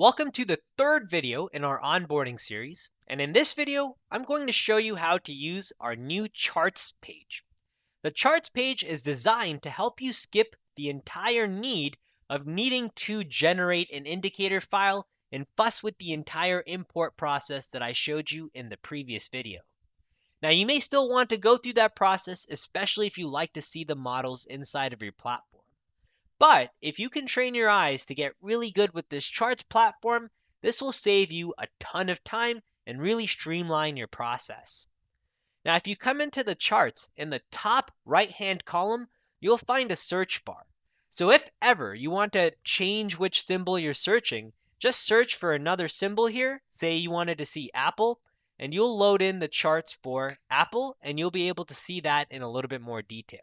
Welcome to the third video in our onboarding series, and in this video, I'm going to show you how to use our new charts page. The charts page is designed to help you skip the entire need of needing to generate an indicator file and fuss with the entire import process that I showed you in the previous video. Now, you may still want to go through that process, especially if you like to see the models inside of your platform. But if you can train your eyes to get really good with this charts platform, this will save you a ton of time and really streamline your process. Now, if you come into the charts in the top right-hand column, you'll find a search bar. So if ever you want to change which symbol you're searching, just search for another symbol here. Say you wanted to see Apple, and you'll load in the charts for Apple, and you'll be able to see that in a little bit more detail.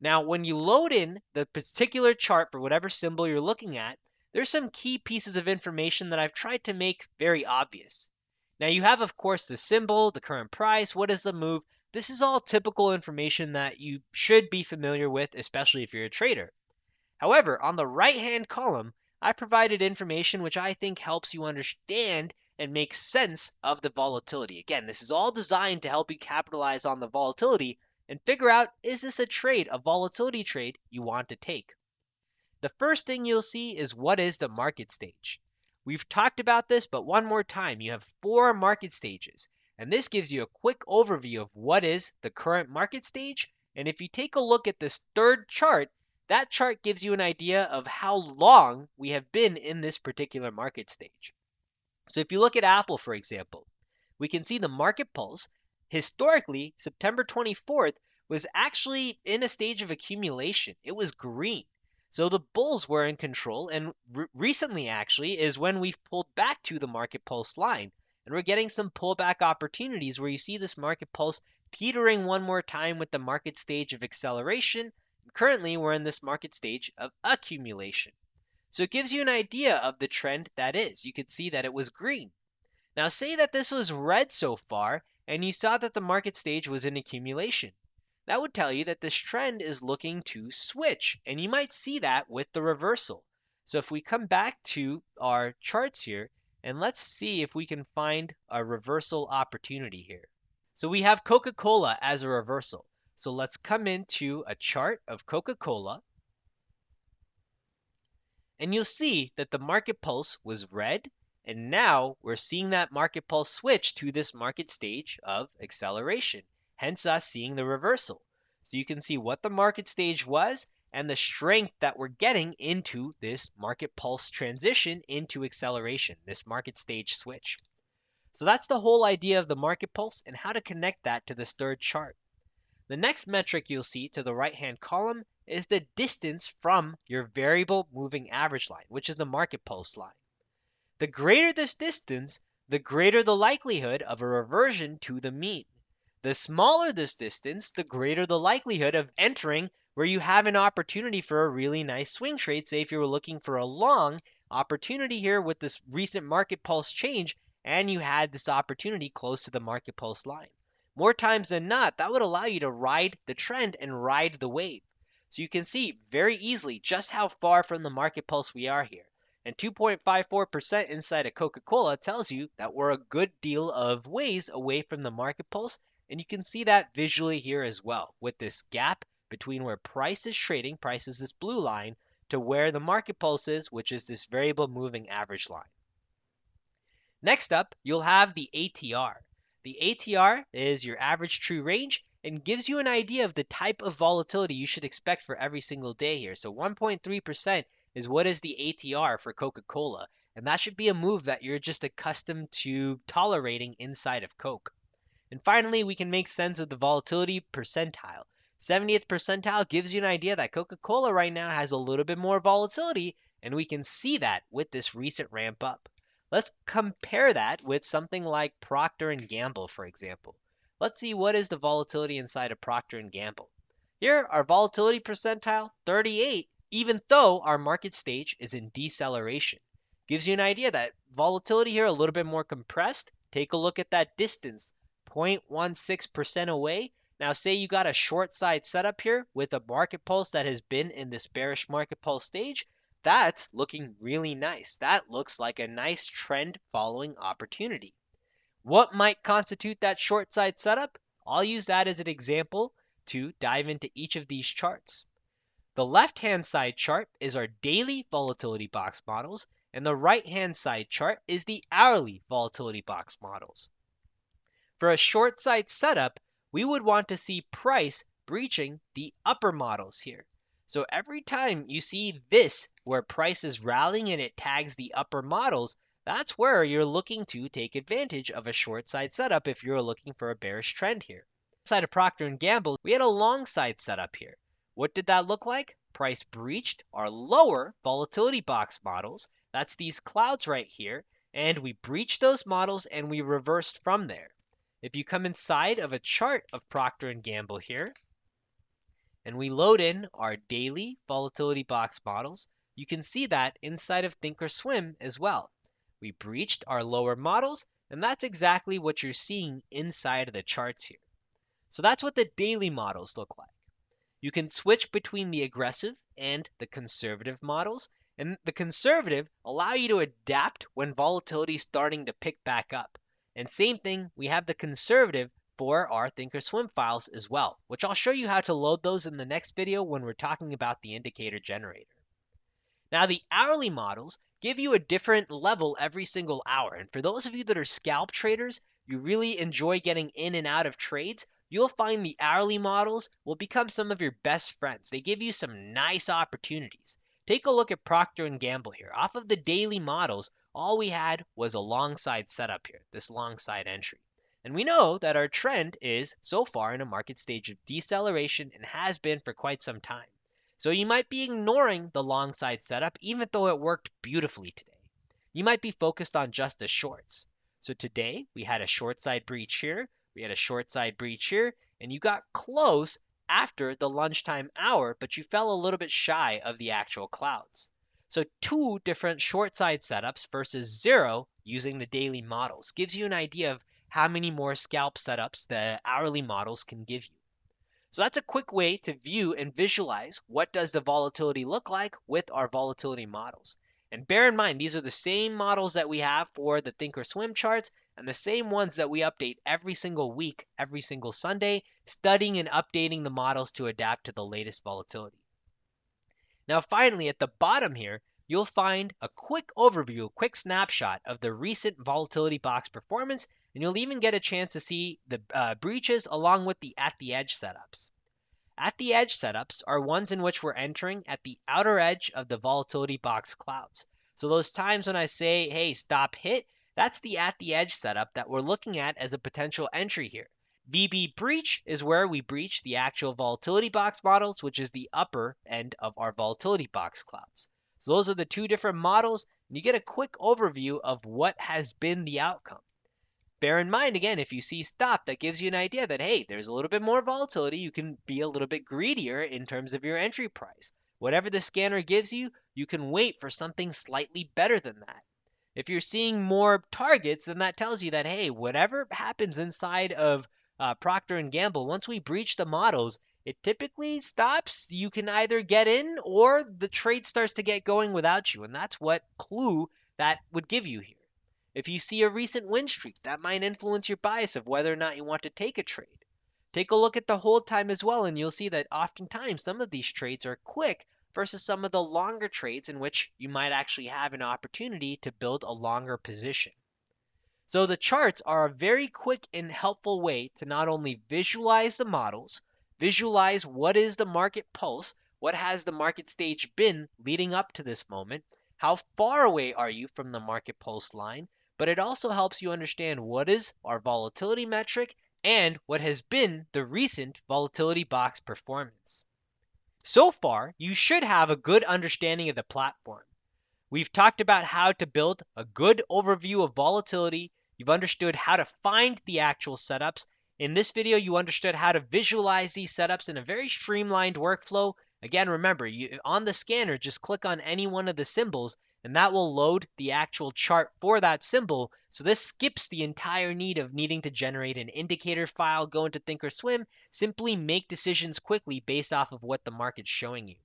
Now, when you load in the particular chart for whatever symbol you're looking at, there's some key pieces of information that I've tried to make very obvious. Now, you have, of course, the symbol, the current price, what is the move. This is all typical information that you should be familiar with, especially if you're a trader. However, on the right-hand column, I provided information which I think helps you understand and make sense of the volatility. Again, this is all designed to help you capitalize on the volatility and figure out, is this a trade, a volatility trade you want to take? The first thing you'll see is what is the market stage. We've talked about this, but one more time, you have 4 market stages, and this gives you a quick overview of what is the current market stage. And if you take a look at this third chart, that chart gives you an idea of how long we have been in this particular market stage. So if you look at Apple, for example, we can see the market pulse. Historically, September 24th was actually in a stage of accumulation. It was green. So the bulls were in control, and recently actually is when we've pulled back to the market pulse line. And we're getting some pullback opportunities where you see this market pulse teetering one more time with the market stage of acceleration. Currently, we're in this market stage of accumulation. So it gives you an idea of the trend that is. You could see that it was green. Now say that this was red so far and you saw that the market stage was in accumulation. That would tell you that this trend is looking to switch, and you might see that with the reversal. So if we come back to our charts here, and let's see if we can find a reversal opportunity here. So we have Coca-Cola as a reversal. So let's come into a chart of Coca-Cola, and you'll see that the market pulse was red, and now we're seeing that market pulse switch to this market stage of acceleration, hence us seeing the reversal. So you can see what the market stage was and the strength that we're getting into this market pulse transition into acceleration, this market stage switch. So that's the whole idea of the market pulse and how to connect that to this third chart. The next metric you'll see to the right-hand column is the distance from your variable moving average line, which is the market pulse line. The greater this distance, the greater the likelihood of a reversion to the mean. The smaller this distance, the greater the likelihood of entering where you have an opportunity for a really nice swing trade. Say if you were looking for a long opportunity here with this recent market pulse change, and you had this opportunity close to the market pulse line. More times than not, that would allow you to ride the trend and ride the wave. So you can see very easily just how far from the market pulse we are here. And 2.54% inside of Coca-Cola tells you that we're a good deal of ways away from the market pulse. And you can see that visually here as well with this gap between where price is trading, price is this blue line, to where the market pulse is, which is this variable moving average line. Next up, you'll have the ATR. The ATR is your average true range and gives you an idea of the type of volatility you should expect for every single day here. So 1.3% is what is the ATR for Coca-Cola, and that should be a move that you're just accustomed to tolerating inside of Coke. And finally, we can make sense of the volatility percentile. 70th percentile gives you an idea that Coca-Cola right now has a little bit more volatility, and we can see that with this recent ramp up. Let's compare that with something like Procter & Gamble, for example. Let's see what is the volatility inside of Procter & Gamble. Here, our volatility percentile, 38, even though our market stage is in deceleration. Gives you an idea that volatility here a little bit more compressed. Take a look at that distance, 0.16% away. Now say you got a short side setup here with a market pulse that has been in this bearish market pulse stage. That's looking really nice. That looks like a nice trend following opportunity. What might constitute that short side setup? I'll use that as an example to dive into each of these charts. The left-hand side chart is our daily volatility box models, and the right-hand side chart is the hourly volatility box models. For a short side setup, we would want to see price breaching the upper models here. So every time you see this where price is rallying and it tags the upper models, that's where you're looking to take advantage of a short side setup if you're looking for a bearish trend here. Inside of Procter & Gamble, we had a long side setup here. What did that look like? Price breached our lower volatility box models. That's these clouds right here. And we breached those models and we reversed from there. If you come inside of a chart of Procter & Gamble here, and we load in our daily volatility box models, you can see that inside of ThinkOrSwim as well. We breached our lower models, and that's exactly what you're seeing inside of the charts here. So that's what the daily models look like. You can switch between the aggressive and the conservative models, and the conservative allow you to adapt when volatility is starting to pick back up. And same thing, we have the conservative for our ThinkOrSwim files as well, which I'll show you how to load those in the next video when we're talking about the indicator generator. Now, the hourly models give you a different level every single hour. And for those of you that are scalp traders, you really enjoy getting in and out of trades, you'll find the hourly models will become some of your best friends. They give you some nice opportunities. Take a look at Procter & Gamble here. Off of the daily models, all we had was a long side setup here, this long side entry. And we know that our trend is so far in a market stage of deceleration and has been for quite some time. So you might be ignoring the long side setup even though it worked beautifully today. You might be focused on just the shorts. So today we had a short side breach here, we had a short side breach here, and you got close after the lunchtime hour, but you fell a little bit shy of the actual clouds. So two different short side setups versus zero using the daily models gives you an idea of how many more scalp setups the hourly models can give you. So that's a quick way to view and visualize what does the volatility look like with our volatility models. And bear in mind, these are the same models that we have for the ThinkOrSwim charts and the same ones that we update every single week, every single Sunday, studying and updating the models to adapt to the latest volatility. Now, finally, at the bottom here, you'll find a quick overview, a quick snapshot of the recent volatility box performance, and you'll even get a chance to see the breaches along with the at the edge setups. At the edge setups are ones in which we're entering at the outer edge of the volatility box clouds. So those times when I say, hey, stop hit, that's the at the edge setup that we're looking at as a potential entry here. VB breach is where we breach the actual volatility box models, which is the upper end of our volatility box clouds. So those are the two different models, and you get a quick overview of what has been the outcome. Bear in mind, again, if you see stop, that gives you an idea that, hey, there's a little bit more volatility. You can be a little bit greedier in terms of your entry price. Whatever the scanner gives you, you can wait for something slightly better than that. If you're seeing more targets, then that tells you that, hey, whatever happens inside of Procter & Gamble, once we breach the models, it typically stops. You can either get in or the trade starts to get going without you. And that's what clue that would give you here. If you see a recent win streak, that might influence your bias of whether or not you want to take a trade. Take a look at the hold time as well, and you'll see that oftentimes some of these trades are quick versus some of the longer trades in which you might actually have an opportunity to build a longer position. So the charts are a very quick and helpful way to not only visualize the models, visualize what is the market pulse, what has the market stage been leading up to this moment, how far away are you from the market pulse line, but it also helps you understand what is our volatility metric and what has been the recent volatility box performance. So far, you should have a good understanding of the platform. We've talked about how to build a good overview of volatility. You've understood how to find the actual setups. In this video, you understood how to visualize these setups in a very streamlined workflow. Again, remember, on the scanner, just click on any one of the symbols, and that will load the actual chart for that symbol. So this skips the entire need of needing to generate an indicator file, go into ThinkOrSwim, simply make decisions quickly based off of what the market's showing you.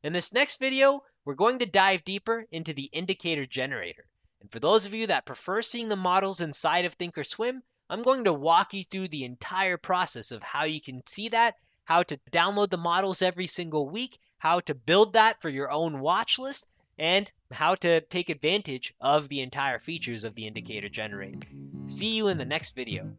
In this next video, we're going to dive deeper into the indicator generator. And for those of you that prefer seeing the models inside of ThinkOrSwim, I'm going to walk you through the entire process of how you can see that, how to download the models every single week, how to build that for your own watch list, and how to take advantage of the entire features of the indicator generator. See you in the next video.